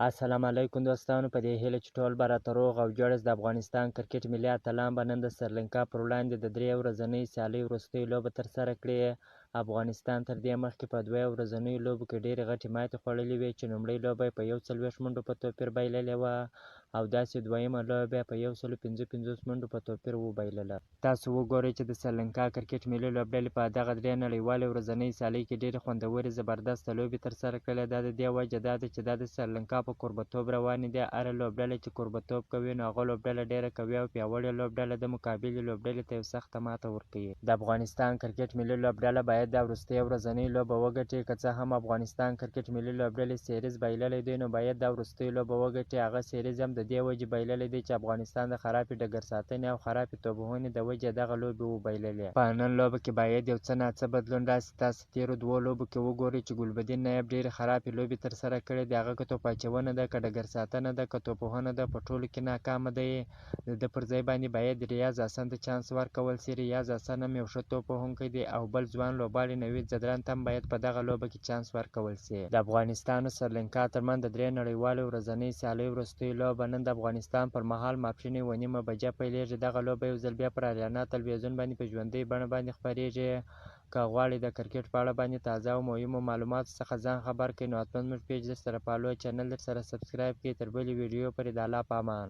السلام علیکم دوستانو، په دې هیله چې ټول به راته روغ او جوړ د افغانستان کرکټ ملي اتلان به نن د سریلانکا پر وړاندې د 3 ورځنۍ سیالۍ وروستۍ لوبه ترسره کړي. افغانستان تر دې مخکې په 2 ورځنیو لوبو کې ډېرې غټې ماتې خوړلې وې چې لومړۍ لوبه یې په 41 منډو په توپیر بایللې وه او داسې دویمه لوبه یې په 155 منډو په توپیر وبایلله. تاسو وګورئ چې د سریلانکا کرکټ ملي لوبډلې په دغه 3 نړیوالې ورځنۍ سیالۍ کې ډېرې خوندورې زبردسته لوبې ترسره کړلې. دا د دې وجه دا ده چې دا د سریلانکا په کوربهتوب روانې دي. هره لوبډله چې کوربهتوب کوي نو هغه لوبډله ډېره قوي او پیاوړې لوبډله د مقابلې لوبډلې ته یو سخته ماته ورکوي. د افغانستان کرکټ ملي لوبډله باید دا وروستۍ ورځنۍ لوبه وګټي. که څه هم افغانستان کرکټ ملي لوبډلې سیریز بایللی دی نو باید دا وروستۍ لوبه وګټي. هغه سیریز هم د دې وجې بایللی دی چې افغانستان د خرابې ډګر ساتنې او خرابې توپوهنې د وجې دغه لوبې وبایللې. په نن لوبه کې باید یو څه ناڅه بدلون راسي. تاسو تېرو 2 لوبو کې وګورئ چې ګلبدین نایب ډېرې خرابې لوبې ترسره کړې دي. هغه که توپ اچونه ده، که ډګر ساتنه ده، که توپوهنه ده، په ټولو کې ناکامه دی. د ده پر ځای باندې باید ریاض حسن ته چانس ورکول شي. ریاض حسن هم یو ښه توپوهونکی دی او بل ځوان لوبغاړی نوید زدران ته هم باید په دغه لوبه کې چانس ورکول شي. د افغانستان او سریلانکا ترمنځ د 3 نړیوالو ورځنۍ سیالۍ وروستۍ لوبه نن د افغانستان پر مهال ماپښین 1:30 بجې پیلېږي. دغه لوبه یو ځل بیا پر اریانا تلویزیون باندې په ژوندۍ بڼه باندې خپرېږي. که غواړئ د کرکټ په اړه باندې تازه او مهمو معلوماتو څخه ځان خبر کړئ نو حتما زموږ پیج درسره فالو، چینل درسره سبسکرایب کړئ. تر بلې ویډیو پورې د الله په امان.